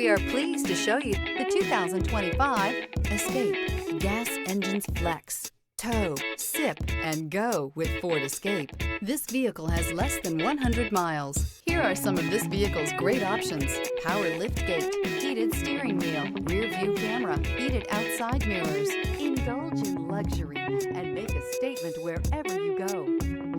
We are pleased to show you the 2025 Escape. Gas engines flex, tow, sip, and go with Ford Escape. This vehicle has less than 100 miles. Here are some of this vehicle's great options: power liftgate, heated steering wheel, rear view camera, heated outside mirrors. Indulge in luxury and make a statement wherever you go.